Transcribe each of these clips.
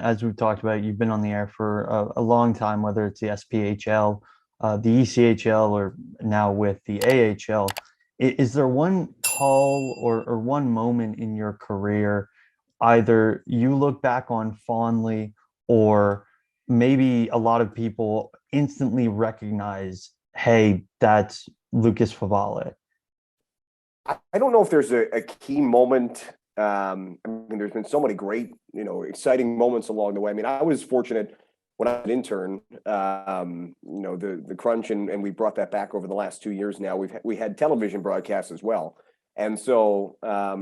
as we've talked about, you've been on the air for a long time, whether it's the SPHL, the ECHL, or now with the AHL. Is there one call or one moment in your career, either you look back on fondly, or maybe a lot of people instantly recognize, hey, that's Lukas Favale? I don't know if there's a key moment. I mean, there's been so many great, exciting moments along the way. I mean, I was fortunate when I was an intern, the crunch, and we brought that back over the last 2 years now. We had television broadcasts as well. And so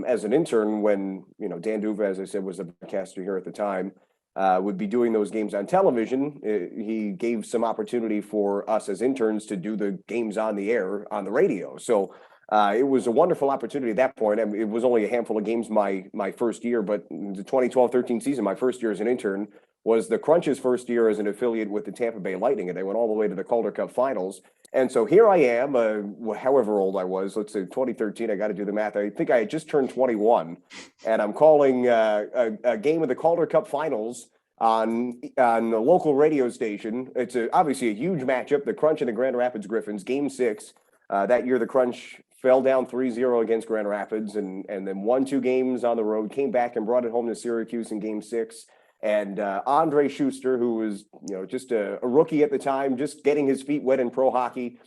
as an intern, when, Dan Duva, as I said, was a broadcaster here at the time, would be doing those games on television, he gave some opportunity for us as interns to do the games on the air on the radio. So it was a wonderful opportunity at that point. I mean, it was only a handful of games my first year, but the 2012-13 season, my first year as an intern, was the Crunch's first year as an affiliate with the Tampa Bay Lightning, and they went all the way to the Calder Cup Finals. And so here I am, however old I was, let's say 2013, I got to do the math. I think I had just turned 21, and I'm calling a game of the Calder Cup Finals on the local radio station. It's obviously a huge matchup, the Crunch and the Grand Rapids Griffins, Game 6. That year, the Crunch fell down 3-0 against Grand Rapids and then won 2 games on the road, came back and brought it home to Syracuse in Game 6. And Andre Schuster, who was just a rookie at the time, just getting his feet wet in pro hockey,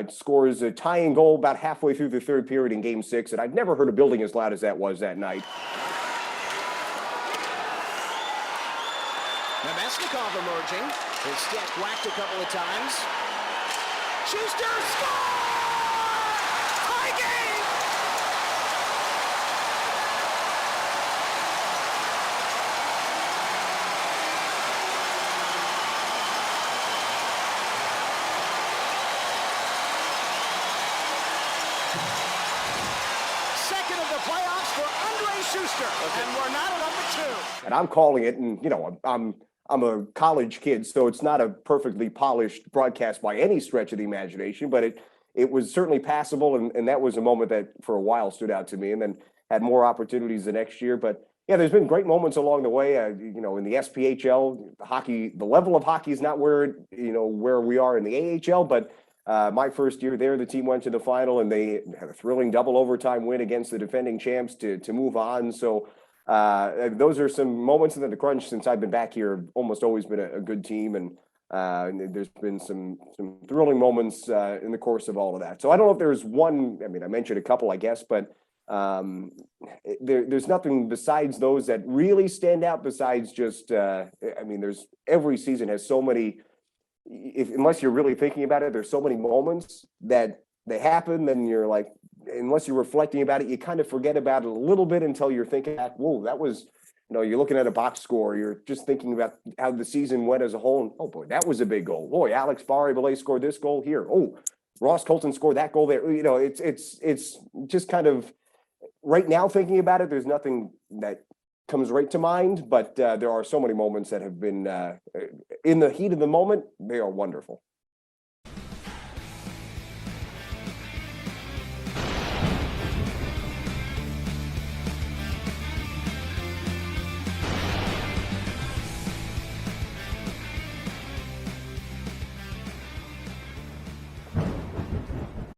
scores a tying goal about halfway through the third period in Game 6. And I'd never heard a building as loud as that was that night. Nemesnikov emerging. His stick whacked a couple of times. Schuster scores! Tie game! Second of the playoffs for Andre Schuster, and we're not at number 2. And I'm calling it, and I'm a college kid, so it's not a perfectly polished broadcast by any stretch of the imagination, but it was certainly passable, and that was a moment that for a while stood out to me, and then had more opportunities the next year. But yeah, there's been great moments along the way. In the SPHL, the level of hockey is not where we are in the AHL, but my first year there, the team went to the final, and they had a thrilling double overtime win against the defending champs to move on. So those are some moments in the Crunch since I've been back here. Almost always been a good team, and there's been some thrilling moments in the course of all of that. So I don't know if there's one. I mean, I mentioned a couple, I guess, but there's nothing besides those that really stand out. Besides just, there's every season has so many. Unless you're really thinking about it, there's so many moments that they happen, then you're like, unless you're reflecting about it, you kind of forget about it a little bit until you're thinking back, whoa, that was, you're looking at a box score, you're just thinking about how the season went as a whole, and oh boy, that was a big goal. Boy, Alex Barre-Belay scored this goal here. Oh, Ross Colton scored that goal there. It's just kind of right now thinking about it, there's nothing that comes right to mind, but there are so many moments that have been in the heat of the moment. They are wonderful.